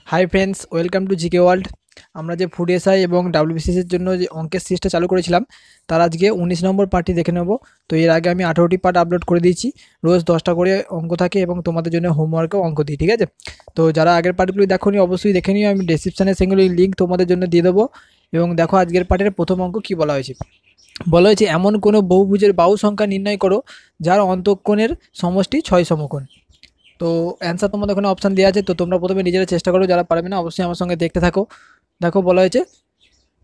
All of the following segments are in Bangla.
Hi friends, welcome to GK world. আমরা যে ফুড এসআই এবং ডাব্লিউবিসিএসের জন্য যে অঙ্কের সিরিজটা চালু করেছিলাম তার আজকে 19 নম্বর পার্টটি দেখে নেব। তো এর আগে আমি 18টি পার্ট আপলোড করে দিয়েছি। রোজ 10টা করে অঙ্ক থাকে এবং তোমাদের জন্য হোমওয়ার্কেও অঙ্ক দিই, ঠিক আছে? তো যারা আগের পার্টগুলি দেখোনি অবশ্যই দেখে নিও, আমি ডেসক্রিপশানে সেগুলির লিঙ্ক তোমাদের জন্য দিয়ে দেবো। এবং দেখো আজকের পার্টের প্রথম অঙ্ক কী বলা হয়েছে। বলা হয়েছে এমন কোনো বহুভুজের বাহু সংখ্যা নির্ণয় করো যার অন্তঃকোণের সমষ্টি 6 সমকোণ। তো অ্যান্সার তোমাদের ওখানে অপশান দেওয়া আছে, তো তোমরা প্রথমে নিজেরা চেষ্টা করো, যারা পারবে না অবশ্যই আমার সঙ্গে দেখতে থাকো। দেখো বলা হয়েছে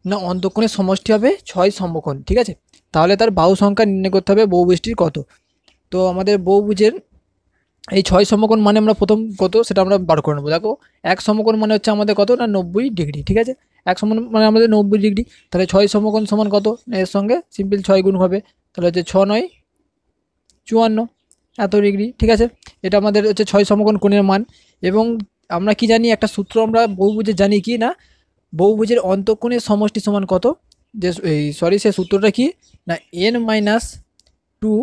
না অন্তঃকোণের সমষ্টি হবে 6 সমকোণ, ঠিক আছে? তাহলে তার বাহু সংখ্যা নির্ণয় করতে হবে বহুভুজটির কত। তো আমাদের বহুভুজের এই 6 সমকোণ মানে আমরা প্রথম কত সেটা আমরা বার করে নেবো। দেখো এক সমকোণ মানে হচ্ছে আমাদের কত না 90 ডিগ্রি, ঠিক আছে? এক সমকোণ মানে আমাদের 90 ডিগ্রি, তাহলে 6 সমকোণ সমান কত, এর সঙ্গে সিম্পল 6 গুণ হবে, তাহলে হচ্ছে 6 9 54 এত ডিগ্রি, ঠিক আছে? এটা আমাদের হচ্ছে 6 সমকোণ কোণের মান। এবং আমরা কি জানি, একটা সূত্র আমরা বহুভুজের জানি কি না, বহুভুজের অন্তঃকোণের সমষ্টি সমান কত, যে সে সূত্রটা কি না n-2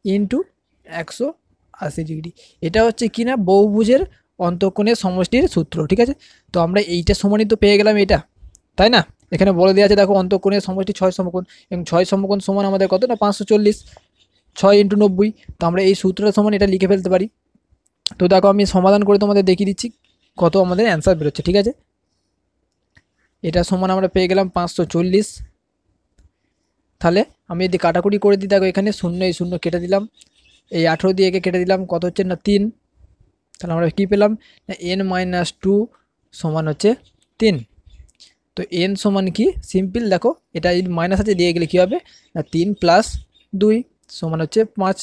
ইন্টু 180 ডিগ্রি। এটা হচ্ছে কি না বহুভুজের অন্তঃকোণের সমষ্টির সূত্র, ঠিক আছে? তো আমরা এইটা সমানই তো পেয়ে গেলাম এটা, তাই না? এখানে বলে দেওয়া আছে দেখো অন্তঃকোণের সমষ্টি 6 সমকোণ, এবং 6 সমকোণ সমান আমাদের কত না 540, 6 ইন্টু 90। তো আমরা এই সূত্রটা সমান এটা লিখে ফেলতে পারি। তো দেখো আমি সমাধান করে তোমাদের দেখিয়ে দিচ্ছি কত আমাদের অ্যান্সার বেরোচ্ছে, ঠিক আছে? এটা সমান আমরা পেয়ে গেলাম 540। তাহলে আমি যদি কাটাকুটি করে দিই, দেখো এখানে শূন্য এই শূন্য কেটে দিলাম, এই 18 দিয়ে একে কেটে দিলাম, কত হচ্ছে না 3। তাহলে আমরা কী পেলাম না n-2 সমান হচ্ছে 3। তো n সমান কি সিম্পল দেখো, এটা এই মাইনাস আছে দিয়ে গেলে কী হবে না 3 + 2 সমান হচ্ছে 5।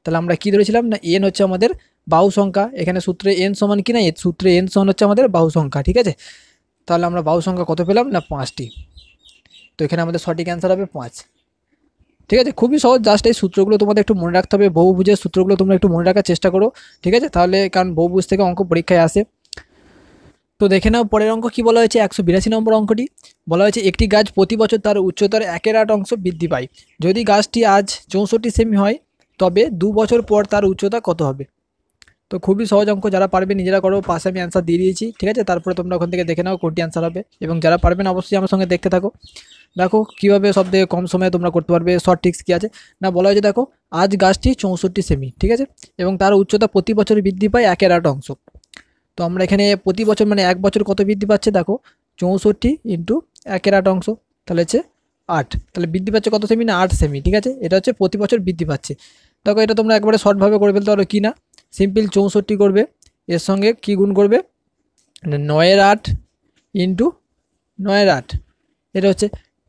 তাহলে আমরা কী ধরেছিলাম না n হচ্ছে আমাদের বাহু সংখ্যা, এখানে সূত্রে n সমান কি না, সূত্রে n সমান হচ্ছে আমাদের বাহু সংখ্যা, ঠিক আছে? তাহলে আমরা বাহু সংখ্যা কত পেলাম না 5টি। তো এখানে আমাদের সঠিক অ্যান্সার হবে 5, ঠিক আছে? খুবই সহজ, জাস্ট এই সূত্রগুলো তোমাদের একটু মনে রাখতে হবে, বহুভুজের সূত্রগুলো তোমরা একটু মনে রাখার চেষ্টা করো, ঠিক আছে? তাহলে কারণ বহুভুজ থেকে অঙ্ক পরীক্ষায় আসে। তো দেখে নাও পরের অঙ্ক কি বলা হয়েছে। 182 নম্বর অঙ্কটি বলা হয়েছে একটি গাছ প্রতি বছর তার উচ্চতার 1/8 বৃদ্ধি পায়। যদি গাছটি আজ 64 সেমি হয় তবে 2 বছর পর তার উচ্চতা কত হবে? তো খুবই সহজ অঙ্ক, যারা পারবে নিজেরা করো, পাশে আমি অ্যান্সার দিয়ে দিয়েছি, ঠিক আছে? তারপরে তোমরা ওখান থেকে দেখে নাও কোনটি অ্যান্সার হবে, এবং যারা পারবে না অবশ্যই আমার সঙ্গে দেখতে থাকো। দেখো কীভাবে সব থেকে কম সময়ে তোমরা করতে পারবে, শর্ট ট্রিক্স কী আছে না বলা হয়েছে দেখো আজ গাছটি 64 সেমি, ঠিক আছে? এবং তার উচ্চতা প্রতি বছর বৃদ্ধি পায় 1/8। তো আমরা এখানে প্রতি বছর মানে এক বছর কত বৃদ্ধি পাচ্ছে দেখো 64 ইন্টু 1/8, তাহলে হচ্ছে 8। তাহলে বৃদ্ধি পাচ্ছে কত সেমি না 8 সেমি, ঠিক আছে? এটা হচ্ছে প্রতি বছর বৃদ্ধি পাচ্ছে। দেখো এটা তোমরা একবারে শর্টভাবে করে ফেলতে পারো কি না, সিম্পল 64 করবে, এর সঙ্গে কি গুণ করবে 9/8 ইন্টু 9/8। এটা হচ্ছে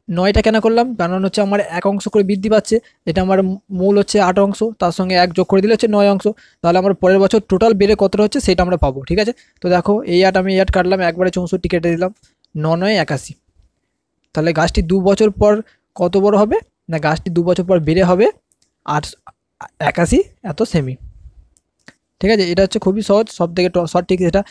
9টা কেন করলাম, কারণ হচ্ছে আমার 1 অংশ করে বৃদ্ধি পাচ্ছে, এটা আমার মূল হচ্ছে 8 অংশ, তার সঙ্গে 1 যোগ করে দিলে হচ্ছে 9 অংশ। তাহলে আমার পরের বছর টোটাল বেড়ে কতটা হচ্ছে সেটা আমরা পাবো, ঠিক আছে? তো দেখো এই 8 আমি 8 কাটলাম, একবারে 64 কেটে দিলাম, 9 9 81। তাহলে গাছটি 2 বছর পর কত বড় হবে না গাছটি 2 বছর পর বেড়ে হবে 81 এত সেমি, ঠিক আছে? এটা হচ্ছে খুবই সহজ, সব থেকে শর্ট ট্রিক এটা।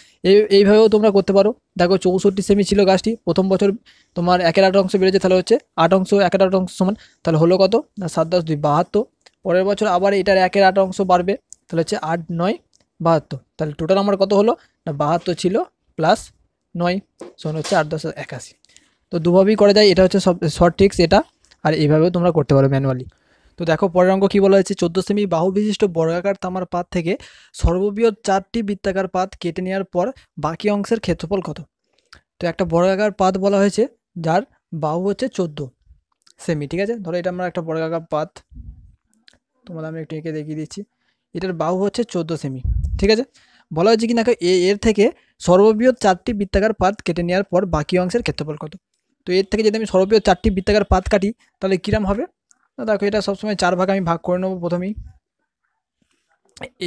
এইভাবেও তোমরা করতে পারো। দেখো 64 সেমি ছিল গাছটি, প্রথম বছর তোমার 1/8 বেড়েছে, তাহলে হচ্ছে 8 অংশ 1/8 সমান, তাহলে হলো কত না 7 10 2 72। পরের বছর আবার এটার 1/8 বাড়বে, তাহলে হচ্ছে 8 9 72। তাহলে টোটাল আমার কত হলো না 72 ছিল প্লাস 9 সমান হচ্ছে 8 10 81। তো দুভাবেই করা যায়, এটা হচ্ছে সব শর্ট ট্রিক্স এটা, আর এইভাবেও তোমরা করতে পারো ম্যানুয়ালি। তো দেখো পরের অঙ্ক কী বলা হয়েছে, 14 সেমি বাহু বিশিষ্ট বর্গাকার তামার পাত থেকে সর্ববৃহৎ 4টি বৃত্তাকার পাত কেটে নেওয়ার পর বাকি অংশের ক্ষেত্রফল কত? তো একটা বর্গাকার পাত বলা হয়েছে যার বাহু হচ্ছে 14 সেমি, ঠিক আছে? ধরো এটা আমরা একটা বর্গাকার পাত, তোমাদের আমি একটু এঁকে দেখিয়ে দিচ্ছি, এটার বাহু হচ্ছে 14 সেমি, ঠিক আছে? বলা হয়েছে কি না এর থেকে সর্ববৃহৎ 4টি বৃত্তাকার পাত কেটে নেওয়ার পর বাকি অংশের ক্ষেত্রফল কত? তো এর থেকে যদি আমি সর্ববৃহৎ 4টি বৃত্তাকার পাত কাটি তাহলে কিরম হবে? দেখো এটা সবসময় 4 ভাগে আমি ভাগ করে নেবো প্রথমেই,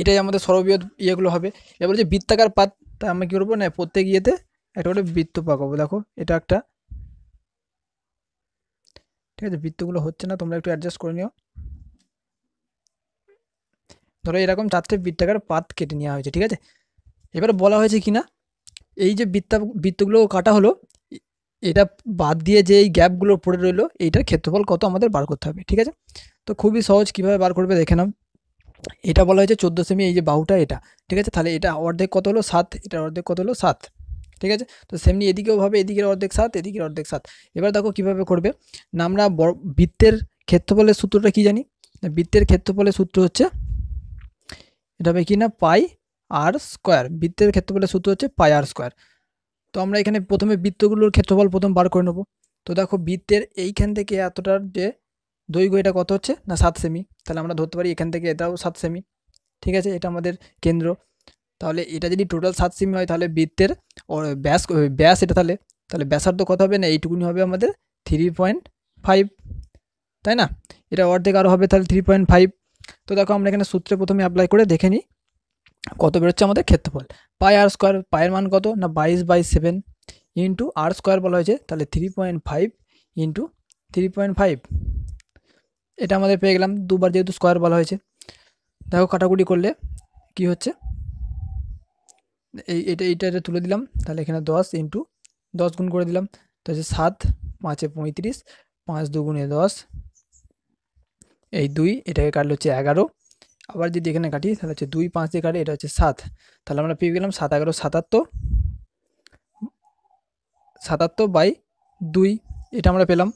এটাই আমাদের সর্ববৃহৎ ইয়েগুলো হবে। এবার যে বৃত্তাকার পাত, তা আমি কী করবো না প্রত্যেক ইয়েতে একটা করে বৃত্ত পাকাবো। দেখো এটা একটা, ঠিক আছে? বৃত্তগুলো হচ্ছে না, তোমরা একটু অ্যাডজাস্ট করে নিও। ধরো এরকম 4টে বৃত্তাকার পাত কেটে নেওয়া হয়েছে, ঠিক আছে? এবার বলা হয়েছে কি না এই যে বৃত্তগুলো কাটা হলো, এটা বাদ দিয়ে যে এই গ্যাপগুলো পড়ে রইলো এইটার ক্ষেত্রফল কত আমাদের বার করতে হবে, ঠিক আছে? তো খুবই সহজ, কীভাবে বার করবে দেখে নাও। এটা বলা হয়েছে 14 সেমি, এই যে বাহুটা এটা, ঠিক আছে? তাহলে এটা অর্ধেক কত হলো 7, এটা অর্ধেক কত হলো 7। ঠিক আছে। তো সেমনি এদিকেও ভাবে, এদিকের অর্ধেক 7, এদিকের অর্ধেক 7। এবার দেখো কীভাবে করবে না, আমরা বৃত্তের ক্ষেত্রফলের সূত্রটা কি জানি, বৃত্তের ক্ষেত্রফলের সূত্র হচ্ছে এটা হবে কি না পাই আর স্কোয়ার, বৃত্তের ক্ষেত্রফলের সূত্র হচ্ছে পাই আর স্কোয়ার। তো আমরা এখানে প্রথমে বৃত্তগুলোর ক্ষেত্রফল প্রথম বার করে নেবো। তো দেখো বৃত্তের এইখান থেকে এতটার যে দৈর্ঘ্য এটা কত হচ্ছে না 7 সেমি, তাহলে আমরা ধরতে পারি এখান থেকে এটাও 7 সেমি। ঠিক আছে, এটা আমাদের কেন্দ্র। তাহলে এটা যদি টোটাল 7 সেমি হয় তাহলে বৃত্তের ব্যাস ব্যাস এটা তাহলে তাহলে ব্যাসার্ধ কত হবে না এইটুকুনি হবে আমাদের 3.5, তাই না? এটা অর্ধেক আরও হবে তাহলে 3.5। তো দেখো আমরা এখানে সূত্রে প্রথমে অ্যাপ্লাই করে দেখে নিই কত বেরোচ্ছে আমাদের ক্ষেত্রফল। পাই আর স্কোয়ার, পায়ের মান কত না 22/7 ইন্টু আর স্কোয়ার বলা হয়েছে, তাহলে 3.5 ইন্টু 3.5, এটা আমাদের পেয়ে গেলাম, দুবার যেহেতু স্কোয়ার বলা হয়েছে। দেখো কাটাকুটি করলে কি হচ্ছে, এইটা তুলে দিলাম, তাহলে এখানে 10 ইন্টু 10 গুণ করে দিলাম, তো হচ্ছে 7, 5 এ 35, 5 2 10, এই 2 এটাকে কাটলে হচ্ছে 11। আবার যদি এখানে কাটি তাহলে হচ্ছে 2 5 দিয়ে কাটে, এটা হচ্ছে 7, তাহলে আমরা পেয়ে গেলাম 7 11 77, 77/2, এটা আমরা পেলাম।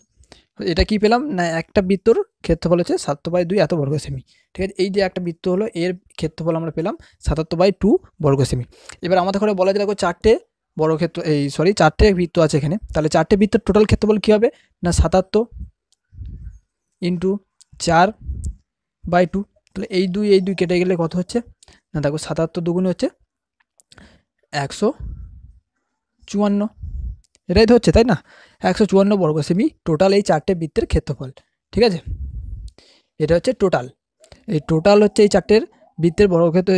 এটা কি পেলাম না একটা বৃত্তর ক্ষেত্রফল হচ্ছে 77/2 এত বর্গ সেমি। ঠিক আছে, এই যে একটা বৃত্ত হলো এর ক্ষেত্রফল আমরা পেলাম 77/2 বর্গ সেমি। এবার আমাদের ঘরে বলা যায় দেখো চারটে চারটে বৃত্ত আছে এখানে, তাহলে চারটে বৃত্তের টোটাল ক্ষেত্রফল কী হবে না 77 ইন্টু 4/2, তাহলে এই দুই কেটে গেলে কত হচ্ছে না দেখো 77 দুগুণে হচ্ছে 154, এটাই তো হচ্ছে তাই না, 154 বর্গ সেমি টোটাল এই চারটে বৃত্তের ক্ষেত্রফল। ঠিক আছে, এটা হচ্ছে টোটাল, এই টোটাল হচ্ছে এই চারটের বৃত্তের বর্গক্ষেত্র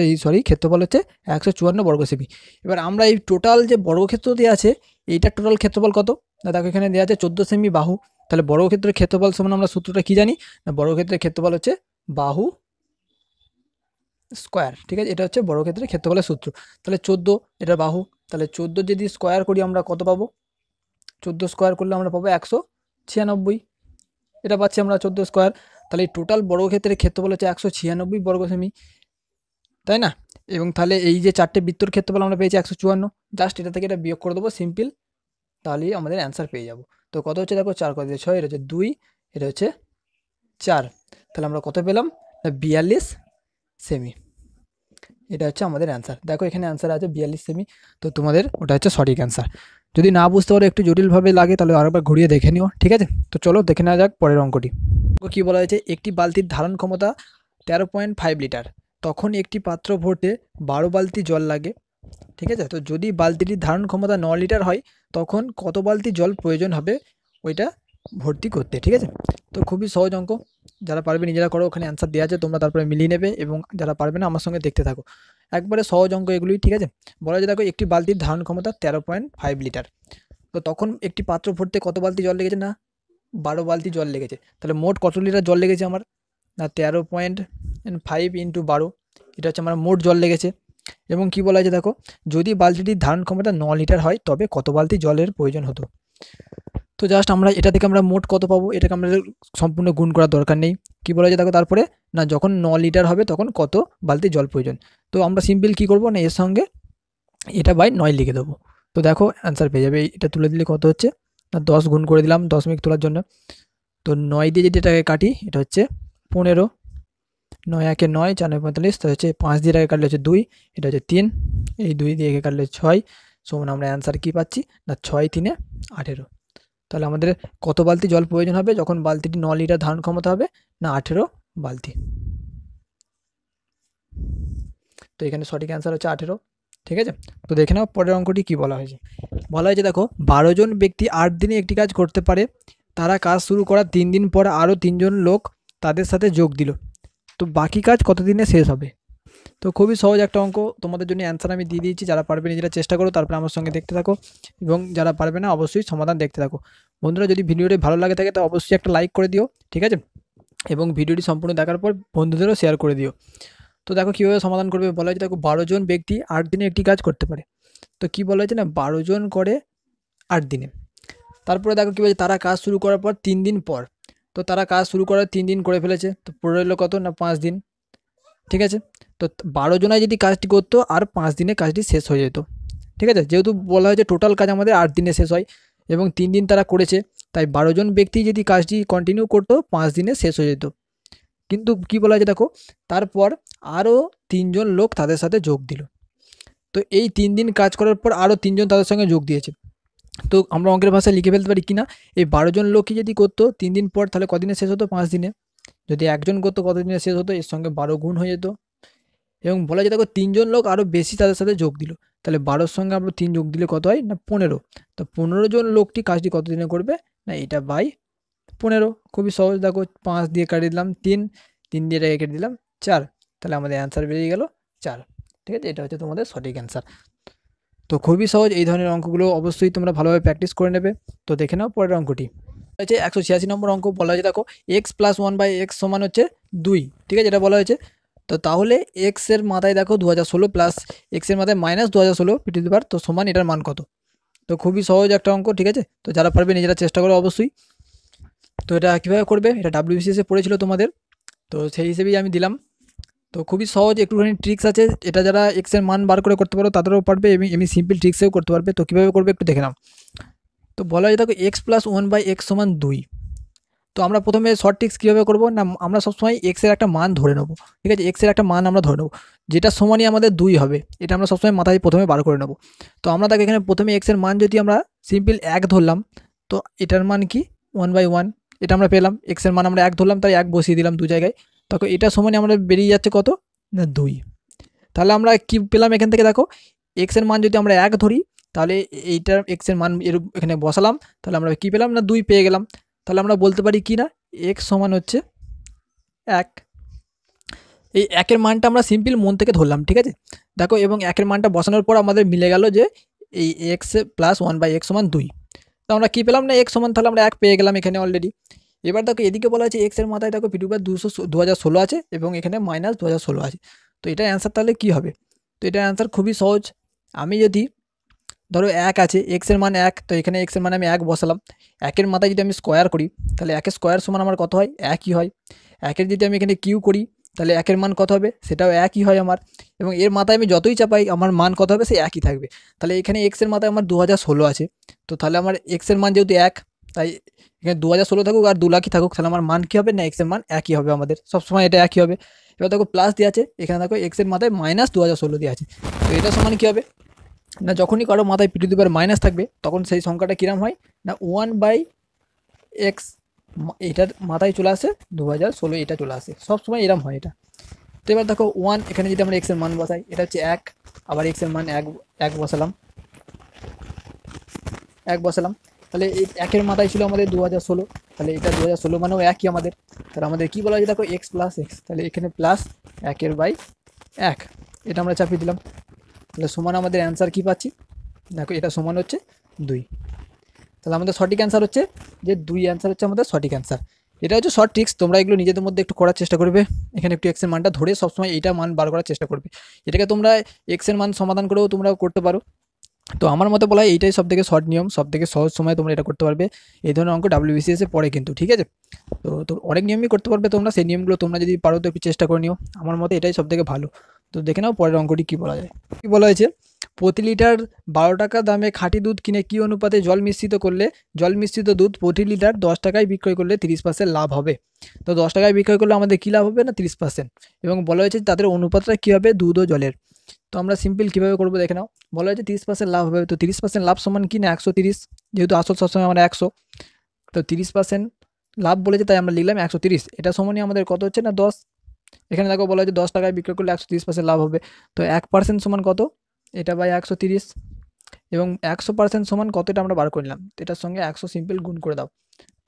ক্ষেত্রফল হচ্ছে 154 বর্গ সেমি। এবার আমরা এই টোটাল যে বর্গক্ষেত্র দেওয়া আছে এইটার টোটাল ক্ষেত্রফল কত না দেখো এখানে দেওয়া আছে 14 সেমি বাহু, তাহলে বর্গক্ষেত্রের ক্ষেত্রফল সমান আমরা সূত্রটা কি জানি না বর্গক্ষেত্রের ক্ষেত্রফল হচ্ছে বাহু স্কোয়ার। ঠিক আছে, এটা হচ্ছে বর্গক্ষেত্রের ক্ষেত্রফলের সূত্র। তাহলে 14 এটা বাহু, তাহলে 14 যদি স্কোয়ার করি আমরা কত পাবো, 14 স্কোয়ার করলে আমরা পাবো 196, এটা পাচ্ছি আমরা 14 স্কোয়ার। তাহলে এই টোটাল বর্গক্ষেত্রের ক্ষেত্রফল হচ্ছে 196 বর্গ সেমি, তাই না? এবং তাহলে এই যে চারটে বৃত্তর ক্ষেত্রফল আমরা পেয়েছি 154, জাস্ট এটা থেকে এটা বিয়োগ করে দেবো সিম্পল, তাহলেই আমাদের অ্যান্সার পেয়ে যাব। তো কত হচ্ছে দেখো 4 কত 6, এটা হচ্ছে 2, এটা হচ্ছে 4, তাহলে আমরা কত পেলাম না 42 সেমি, এটা হচ্ছে আমাদের অ্যান্সার। দেখো এখানে অ্যান্সার আছে 42 সেমি, তো তোমাদের ওটা হচ্ছে সঠিক অ্যান্সার। যদি না বুঝতে পারো একটু জটিলভাবে লাগে তাহলে আরেকবার ঘুরিয়ে দেখে নিও। ঠিক আছে, তো চলো দেখে নেওয়া যাক পরের অঙ্কটি। কি বলা হয়েছে, একটি বালতির ধারণ ক্ষমতা 13.5 লিটার, তখন একটি পাত্র ভরতে 12 বালতি জল লাগে। ঠিক আছে, তো যদি বালতিটির ধারণ ক্ষমতা 9 লিটার হয় তখন কত বালতি জল প্রয়োজন হবে ওইটা ভর্তি করতে। ঠিক আছে, তো খুবই সহজ অঙ্ক, যারা পারবে নিজেরা করো, ওখানে অ্যান্সার দেওয়া আছে, তোমরা তারপরে মিলিয়ে নেবে, এবং যারা পারবে না আমার সঙ্গে দেখতে থাকো, একবারে সহজ অঙ্ক এগুলোই। ঠিক আছে, বলা যায় দেখো একটি বালতির ধারণ ক্ষমতা 13.5 লিটার, তো তখন একটি পাত্র ভরতে কত বালতি জল লেগেছে না 12 বালতি জল লেগেছে, তাহলে মোট কত লিটার জল লেগেছে আমার না 13.5 ইন্টু 12, এটা হচ্ছে আমার মোট জল লেগেছে। এবং কি বলা হয়েছে দেখো যদি বালতিটির ধারণ ক্ষমতা 9 লিটার হয় তবে কত বালতি জলের প্রয়োজন হতো। তো জাস্ট আমরা এটা থেকে আমরা মোট কত পাবো এটাকে আমাদের সম্পূর্ণ গুণ করার দরকার নেই। কি বলা হয়েছে দেখো তারপরে না যখন 9 লিটার হবে তখন কত বালতি জল প্রয়োজন, তো আমরা সিম্পল কি করব না এর সঙ্গে এটা বাই 9 লিখে দেবো। তো দেখো অ্যান্সার পেয়ে যাবে, এটা তুলে দিলে কত হচ্ছে না 10 গুণ করে দিলাম দশমিক তোলার জন্য, তো 9 দিয়ে যদি এটাকে কাটি এটা হচ্ছে 15, 9 একে 9, 4 9 45, তো হচ্ছে 5 দিয়ে এটাকে কাটলে হচ্ছে 2, এটা হচ্ছে 3, এই 2 দিয়ে একে কাটলে 6, সমান আমরা অ্যান্সার কী পাচ্ছি না 6 3 18। তাহলে আমাদের কত বালতি জল প্রয়োজন হবে যখন বালতিটি 9 লিটার ধারণ ক্ষমতা হবে না 18 বালতি। তো এখানে সঠিক অ্যান্সার হচ্ছে 18। ঠিক আছে, তো দেখে নাও পরের অঙ্কটি কী বলা হয়েছে। বলা হয়েছে দেখো 12 জন ব্যক্তি 8 দিনে একটি কাজ করতে পারে, তারা কাজ শুরু করার 3 দিন পর আরও 3 জন লোক তাদের সাথে যোগ দিল, তো বাকি কাজ কত দিনে শেষ হবে। তো খুবই সহজ একটা অঙ্ক, তোমাদের জন্য অ্যান্সার আমি দিয়ে দিয়েছি, যারা পারবে নিজেরা চেষ্টা করো, তারপরে আমার সঙ্গে দেখতে থাকো, এবং যারা পারবে না অবশ্যই সমাধান দেখতে থাকো। বন্ধুরা যদি ভিডিওটি ভালো লাগে থাকে তো অবশ্যই একটা লাইক করে দিও। ঠিক আছে, এবং ভিডিওটি সম্পূর্ণ দেখার পর বন্ধুদেরও শেয়ার করে দিও। তো দেখো কীভাবে সমাধান করবে বলা হয়েছে দেখো 12 জন ব্যক্তি 8 দিনে একটি কাজ করতে পারে, তো কি বলা হয়েছে না 12 জন করে 8 দিনে, তারপরে দেখো কী বলছে তারা কাজ শুরু করার পর 3 দিন পর, তো তারা কাজ শুরু করার 3 দিন করে ফেলেছে, তো পড়ে রইলো কত না 5 দিন। ঠিক আছে, তো 12 জনায় যদি কাজটি করতো আর 5 দিনে কাজটি শেষ হয়ে যেত। ঠিক আছে, যেহেতু বলা হয়েছে টোটাল কাজ আমাদের 8 দিনে শেষ হয় এবং 3 দিন তারা করেছে, তাই 12 জন ব্যক্তি যদি কাজটি কন্টিনিউ করতো 5 দিনে শেষ হয়ে যেত। কিন্তু কি বলা হয়েছে দেখো, তারপর আরও 3 জন লোক তাদের সাথে যোগ দিল। তো এই 3 দিন কাজ করার পর আরও 3 জন তাদের সঙ্গে যোগ দিয়েছে। তো আমরা অঙ্কের ভাষায় লিখে ফেলতে পারি কি না, এই 12 জন লোকই যদি করতো 3 দিন পর, তাহলে কদিনে শেষ হতো? 5 দিনে। যদি একজন করতো কত দিনে শেষ হতো? এর সঙ্গে 12 গুণ হয়ে যেত। এবং বলা যায় দেখো 3 জন লোক আরও বেশি তাদের সাথে যোগ দিল, তাহলে 12-র সঙ্গে আমরা 3 যোগ দিলে কত হয় না 15। তো 15 জন লোকটি কাজটি কত দিনে করবে না এটা বাই 15। খুবই সহজ, দেখো 5 দিয়ে কাটিয়ে দিলাম 3, 3 দিয়ে এটাকে কেটে দিলাম 4, তাহলে আমাদের অ্যান্সার বেরিয়ে গেল 4। ঠিক আছে, এটা হচ্ছে তোমাদের সঠিক অ্যান্সার। তো খুবই সহজ, এই ধরনের অঙ্কগুলো অবশ্যই তোমরা ভালোভাবে প্র্যাকটিস করে নেবে। তো দেখে নাও পরের অঙ্কটি হচ্ছে 186 নম্বর অঙ্ক। বলা হয়েছে দেখো এক্স প্লাস 1/x সমান হচ্ছে 2। ঠিক আছে, এটা বলা হয়েছে। তো তাহলে এক্স এর মাথায় দেখো 2016 প্লাস এক্স এর মাথায় মাইনাস 2016 পিটি দি পাওয়ার, তো সমান এটার মান কত? তো খুবই সহজ একটা অঙ্ক। ঠিক আছে, তো যারা পারবে নিজেরা চেষ্টা করো অবশ্যই। তো এটা কীভাবে করবে, এটা WBCS এ পড়েছিল তোমাদের, তো সেই হিসেবেই আমি দিলাম। তো খুবই সহজ, একটুখানি ট্রিক্স আছে, এটা যারা এক্স এর মান বার করে করতে পারো তাদেরও পারবে, এবং এমনি সিম্পল ট্রিক্সেও করতে পারবে। তো কীভাবে করবে একটু দেখে নাও। তো বলা হয় দেখো এক্স প্লাস 1/x সমান 2। তো আমরা প্রথমে শর্ট ট্রিক্স কীভাবে করবো না, আমরা সবসময় এক্সের একটা মান ধরে নেবো। ঠিক আছে, এক্সের একটা মান আমরা ধরে নেবো, যেটা সমানই আমাদের 2 হবে, এটা আমরা সবসময় মাথায় প্রথমে বার করে নেবো। তো আমরা তাকে এখানে প্রথমে এক্সের মান যদি আমরা সিম্পল 1 ধরলাম, তো এটার মান কি 1/1, এটা আমরা পেলাম। এক্সের মান আমরা 1 ধরলাম, তাই 1 বসিয়ে দিলাম 2 জায়গায়। তখন এটা সমানই আমরা বেরিয়ে যাচ্ছে কত না 2। তাহলে আমরা কি পেলাম এখান থেকে দেখো, এক্সের মান যদি আমরা 1 ধরি, তাহলে এইটার এক্সের মান এখানে বসালাম, তাহলে আমরা কি পেলাম না 2 পেয়ে গেলাম। তাহলে আমরা বলতে পারি কি না এক্স সমান হচ্ছে 1। এই 1-এর মানটা আমরা সিম্পল মন থেকে ধরলাম। ঠিক আছে, দেখো এবং 1-এর মানটা বসানোর পর আমাদের মিলে গেল যে এই এক্স প্লাস 1/x সমান 2। তো আমরা কী পেলাম না এক্স সমান, তাহলে আমরা 1 পেয়ে গেলাম এখানে অলরেডি। এবার দেখো এদিকে বলা আছে এক্সের মাথায় দেখো পিটু বার 2016 আছে এবং এখানে মাইনাস 2016 আছে। তো এটার অ্যান্সার তাহলে কী হবে? তো এটার অ্যান্সার খুবই সহজ। আমি যদি ধরো 1 আছে, এক্সের মান 1, তো এখানে এক্সের মানে আমি 1 বসালাম। 1-এর মাথায় যদি আমি স্কোয়ার করি, তাহলে 1-এর স্কোয়ার সমান আমার কত হয়? 1ই হয়। 1-এর যদি আমি এখানে কিউ করি, তাহলে 1-এর মান কত হবে? সেটাও 1ই হয় আমার। এবং এর মাথায় আমি যতই চাপাই আমার মান কত হবে? সে 1ই থাকবে। তাহলে এখানে এক্সের মাথায় আমার 2016 আছে, তো তাহলে আমার এক্সের মান যেহেতু 1, তাই এখানে 2016 থাকুক আর 2 লাখই থাকুক, তাহলে আমার মান কী হবে না এক্সের মান 1ই হবে আমাদের, সবসময় এটা 1ই হবে। এবার দেখো প্লাস দিয়ে আছে, এখানে দেখো এক্সের মাথায় মাইনাস 2016 দিয়ে আছে, তো এটা সমান কী হবে না যখনই কারো মাথায় পিটু দুবার মাইনাস থাকবে তখন সেই সংখ্যাটা কিরম হয় না 1/x, এটার মাথায় চলে আসে 2016, এটা চলে আসে, সবসময় এরম হয় এটা। তো এবার দেখো 1, এখানে যদি আমরা এক্সের মান বসাই, এটা হচ্ছে 1, আবার এক্সের মান 1 বসালাম, 1 বসালাম। তাহলে এই 1-এর মাথায় ছিল আমাদের 2016, তাহলে এটা 2016 মানেও 1ই আমাদের। তাহলে আমাদের কী বলা হয়েছে দেখো এক্স প্লাস এক্স, তাহলে এখানে প্লাস 1/1, এটা আমরা চাপিয়ে দিলাম। তাহলে সমান আমাদের অ্যান্সার কী পাচ্ছি দেখো, এটা সমান হচ্ছে 2। তাহলে আমাদের সঠিক অ্যান্সার হচ্ছে যে 2 অ্যান্সার হচ্ছে আমাদের সঠিক অ্যান্সার। এটা হচ্ছে শর্ট ট্রিক্স, তোমরা এগুলো নিজেদের মধ্যে একটু করার চেষ্টা করবে। এখানে একটু এক্সের মানটা ধরে সবসময় এইটা মান বার করার চেষ্টা করবে। এটাকে তোমরা এক্সের মান সমাধান করেও তোমরা করতে পারো। তো আমার মতে বলা হয় এইটাই সবথেকে শর্ট নিয়ম, সবথেকে সহজ সময় তোমরা এটা করতে পারবে। এই ধরনের অঙ্ক WBCS এ পড়ে কিন্তু, ঠিক আছে। তো অনেক নিয়মই করতে পারবে তোমরা, সেই নিয়মগুলো তোমরা যদি পারো তো একটু চেষ্টা করে নিও। আমার মতে এটাই সবথেকে ভালো। তো দেখে নাও পরের অঙ্কটি কী বলা যায়। কী বলা হয়েছে, প্রতি লিটার 12 টাকা দামে খাঁটি দুধ কিনে কী অনুপাতে জল মিশ্রিত দুধ প্রতি লিটার 10 টাকায় বিক্রয় করলে 30% লাভ হবে। তো 10 টাকায় বিক্রয় করলে আমাদের কী লাভ হবে না 30%, এবং বলা হয়েছে তাদের অনুপাতটা কী হবে দুধ ও জলের। তো আমরা সিম্পল কীভাবে করবো দেখে নাও। বলা হয়েছে 30% লাভ হবে, তো 30% লাভ সমান কি না 130, যেহেতু আসল সবসময় আমরা 100, তো 30% লাভ বলেছে তাই আমরা লিখলাম 130। এটা সমানই আমাদের কত হচ্ছে না 10। এখানে দেখো বলা হয়েছে 10 টাকায় বিক্রয় করলে 130% লাভ হবে, তো 1% সমান কত, এটা বাই 130, এবং 100% সমান কত এটা আমরা বার করে নিলাম। তো এটার সঙ্গে 100 সিম্পল গুণ করে দাও,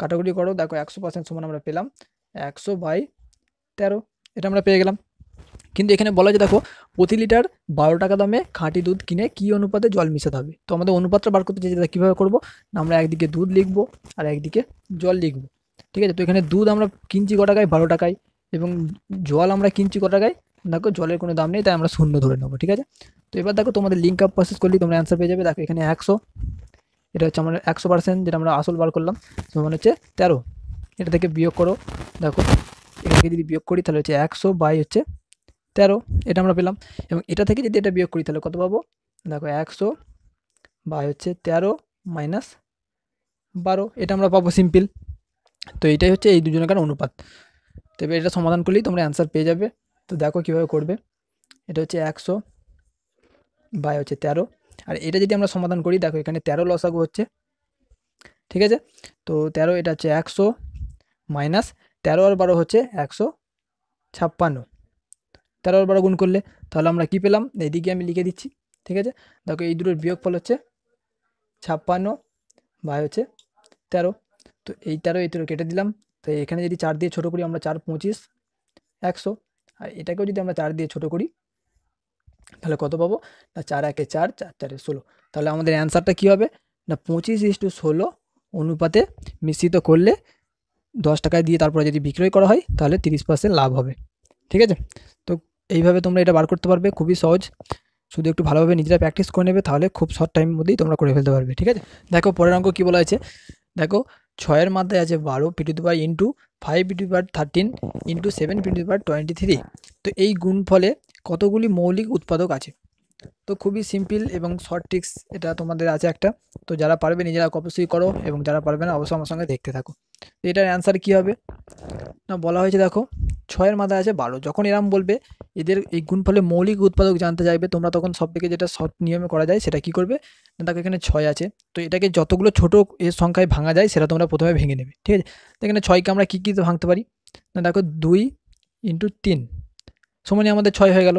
কাটাকুটি করো, দেখো 100% সমান আমরা পেলাম 100/13, এটা আমরা পেয়ে গেলাম। কিন্তু এখানে বলা হয়েছে দেখো প্রতি লিটার 12 টাকা দামে খাঁটি দুধ কিনে কী অনুপাতে জল মিশাতে হবে। তো আমাদের অনুপাতটা বার করতে চাই, কীভাবে করবো না আমরা একদিকে দুধ লিখবো আর একদিকে জল লিখবো। ঠিক আছে, তো এখানে দুধ আমরা কিনছি ক টাকায় 12 টাকায়, এবং জল আমরা কিনছি ক টাকায়, দেখো জলের কোনো দাম নেই তাই আমরা 0 ধরে নেবো। ঠিক আছে, তো এবার দেখো তোমাদের লিঙ্ক আপ প্রসেস করলেই তোমরা অ্যান্সার পেয়ে যাবে। দেখো এখানে 100, এটা হচ্ছে আমরা 100% যেটা আমরা আসল বার করলাম, সমান হচ্ছে 13। এটা থেকে বিয়োগ করো, দেখো এখান থেকে যদি বিয়োগ করি তাহলে হচ্ছে 100/13, এটা আমরা পেলাম। এবং এটা থেকে যদি এটা বিয়োগ করি তাহলে কত পাবো, দেখো বাই হচ্ছে 13 মাইনাস 12, এটা আমরা পাবো সিম্পল। তো এটাই হচ্ছে এই দুজনকার অনুপাত। তো এবার এটা সমাধান করলেই তোমরা অ্যান্সার পেয়ে যাবে। তো দেখো কীভাবে করবে। এটা হচ্ছে 100 বাই হচ্ছে 13, আর এটা যদি আমরা সমাধান করি, দেখো এখানে 13 লসাগু হচ্ছে, ঠিক আছে। তো 13 এটা হচ্ছে 100 মাইনাস 13 আর 12 হচ্ছে 156, 13 আর 12 গুণ করলে তাহলে আমরা কি পেলাম, এইদিকে আমি লিখে দিচ্ছি, ঠিক আছে। দেখো এই দুটোর বিয়োগফল হচ্ছে 56 বাই হচ্ছে 13। তো এই 13 এই 13 কেটে দিলাম। তো এখানে যদি 4 দিয়ে ছোটো করি আমরা, 4 25 100, আর এটাকেও যদি আমরা 4 দিয়ে ছোটো করি তাহলে কত পাবো না, 4 একে 4, 4 4 16। তাহলে আমাদের অ্যান্সারটা কী হবে না, 25:16 অনুপাতে মিশ্রিত করলে 10 টাকায় দিয়ে তারপরে যদি বিক্রয় করা হয় তাহলে 30% লাভ হবে, ঠিক আছে। তো এইভাবে তোমরা এটা বার করতে পারবে, খুবই সহজ। শুধু একটু ভালোভাবে নিজেরা প্র্যাকটিস করে নেবে, তাহলে খুব শর্ট টাইমের মধ্যেই তোমরা করে ফেলতে পারবে, ঠিক আছে। দেখো পরের অঙ্ক কী বলা হয়েছে, দেখো 6-এর মাথায় আছে 12 P to the power into 5 P to the power 13 into 7 P to the power 23। তো এই গুণফলে কতগুলি মৌলিক উৎপাদক আছে। তো খুবই সিম্পল এবং শর্ট ট্রিক্স এটা তোমাদের আছে একটা। তো যারা পারবে নিজেরা অবশ্যই করো, এবং যারা পারবে না অবশ্যই আমার সঙ্গে দেখতে থাকো। তো এটার অ্যান্সার কী হবে না, বলা হয়েছে দেখো 6-এর মাথায় আছে 12, যখন এরম বলবে এদের এই গুণফলে মৌলিক উৎপাদক জানতে চাইবে, তোমরা তখন সব থেকে যেটা শর্ট নিয়মে করা যায় সেটা কী করবে না, দেখো এখানে 6 আছে, তো এটাকে যতগুলো ছোট এর সংখ্যায় ভাঙা যায় সেটা তোমরা প্রথমে ভেঙে নেবে, ঠিক আছে। তো এখানে 6কে আমরা কী কীতে ভাঙতে পারি না, দেখো 2 ইন্টু 3 সমানই আমাদের 6 হয়ে গেল।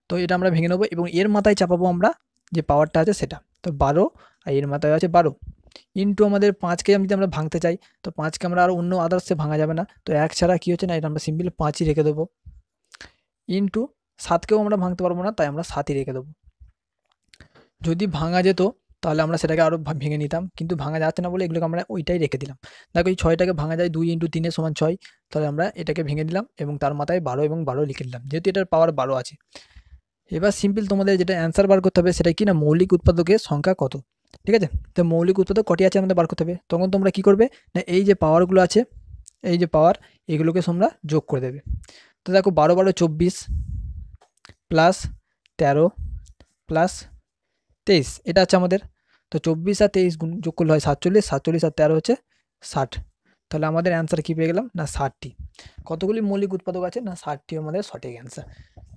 তো এটা আমরা ভেঙে নেবো এবং এর মাথায় চাপাবো আমরা যে পাওয়ারটা আছে সেটা, তো 12, আর এর মাথায় আছে 12 ইন্টু আমাদের 5কে যদি আমরা ভাঙতে চাই, তো 5কে আমরা আরও অন্য আদার্সে ভাঙা যাবে না, তো 1 ছাড়া কী হচ্ছে না, এটা আমরা সিম্পল 5ই রেখে দেবো, ইন্টু 7কেও আমরা ভাঙতে পারবো না, তাই আমরা 7ই রেখে দেবো। যদি ভাঙা যেত তাহলে আমরা সেটাকে আরও ভেঙে নিতাম, কিন্তু ভাঙা যাচ্ছে না বলে এগুলোকে আমরা ওইটাই রেখে দিলাম। দেখো এই 6টাকে ভাঙা যায় 2 ইন্টু 3 সমান 6, তাহলে আমরা এটাকে ভেঙে দিলাম এবং তার মাথায় 12 এবং 12 লিখে দিলাম, যেহেতু এটার পাওয়ার 12 আছে। এবার সিম্পল তোমাদের যেটা অ্যান্সার বার করতে হবে সেটা কি না, মৌলিক উৎপাদকের সংখ্যা কত, ঠিক আছে। তো মৌলিক উৎপাদক কটি আছে আমাদের বার করতে হবে, তখন তোমরা কি করবে না, এই যে পাওয়ারগুলো আছে, এই যে পাওয়ার, এগুলোকে তোমরা যোগ করে দেবে। তো দেখো 12 12 24 প্লাস 13 প্লাস 23, এটা আছে আমাদের। তো 24 আর 23 গুণ যোগ করলে হয় 47, 47 আর 13 হচ্ছে 60। তাহলে আমাদের অ্যান্সার কী পেয়ে গেলাম না 60টি। কতগুলি মৌলিক উৎপাদক আছে না 60টি আমাদের সঠিক অ্যান্সার।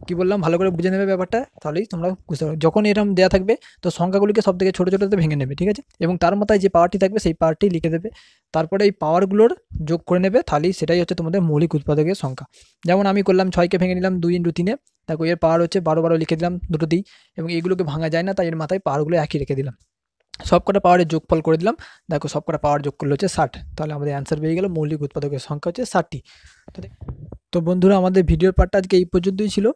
কি বললাম ভালো করে বুঝে নেবে ব্যাপারটা, তাহলেই তোমরা বুঝতে পারবে। যখন এরকম দেওয়া থাকবে তো সংখ্যাগুলিকে সব থেকে ছোটো ছোটোতে ভেঙে নেবে, ঠিক আছে, এবং তার মাথায় যে পাওয়ারটি থাকবে সেই পাওয়ারটি লিখে দেবে, তারপরে এই পাওয়ারগুলোর যোগ করে নেবে, তাহলেই সেটাই হচ্ছে তোমাদের মৌলিক উৎপাদকের সংখ্যা। যেমন আমি করলাম 6কে ভেঙে নিলাম 2 ইন্টু 3, দেখো এর পাওয়ার হচ্ছে 12 12 লিখে দিলাম দুটোতেই, এবং এগুলোকে ভাঙা যায় না তাই এর মাথায় পাওয়ারগুলো একই রেখে দিলাম, সব কটা পাওয়ারের যোগফল করে দিলাম। দেখো সব কটা পাওয়ার যোগ করলে হচ্ছে 60, তাহলে আমাদের অ্যান্সার পেয়ে গেল মৌলিক উৎপাদকের সংখ্যা হচ্ছে 60টি। তো বন্ধুরা আমাদের ভিডিওর পার্টটা আজকে এই পর্যন্তই ছিল।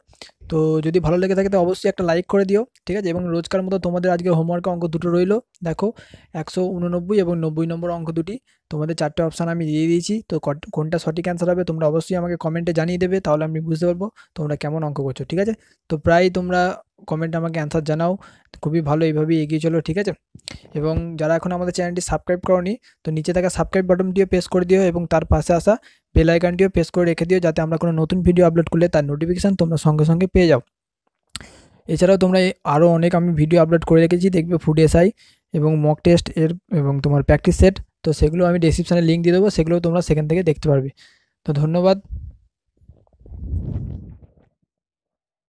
তো যদি ভালো লেগে থাকে তো অবশ্যই একটা লাইক করে দিও, ঠিক আছে। এবং রোজকার মতো তোমাদের আজকে হোমওয়ার্ক অঙ্ক দুটো রইলো, দেখো 189 এবং 90 নম্বর অঙ্ক দুটি, তোমাদের 4টে অপশান আমি দিয়ে দিয়েছি। তো কোনটা সঠিক অ্যান্সার হবে তোমরা অবশ্যই আমাকে কমেন্টে জানিয়ে দেবে, তাহলে আমি বুঝতে পারবো তোমরা কেমন অঙ্ক করছো, ঠিক আছে। তো প্রায় তোমরা কমেন্টে আমাকে অ্যান্সার জানাও, খুবই ভালো, এইভাবেই এগিয়ে চলো, ঠিক আছে। এবং যারা এখন আমাদের চ্যানেলটি সাবস্ক্রাইব করোনি তো নিচে থাকা সাবস্ক্রাইব বাটনটিও প্রেস করে দিও, এবং তার পাশে আসা বেল আইকনটিও প্রেস করে রেখে দিও, যাতে আমরা কোনো নতুন ভিডিও আপলোড করলে তার নোটিফিকেশান তোমরা সঙ্গে সঙ্গে পেয়ে যাও। এছাড়াও তোমরা আরও অনেক আমি ভিডিও আপলোড করে রেখেছি, দেখবে ফুড এসআই এবং মক টেস্ট এর এবং তোমার প্র্যাকটিস সেট, তো সেগুলো আমি ডেসক্রিপশানে লিঙ্ক দিয়ে দেবো, সেগুলো তোমরা সেখান থেকে দেখতে পারবে। তো ধন্যবাদ।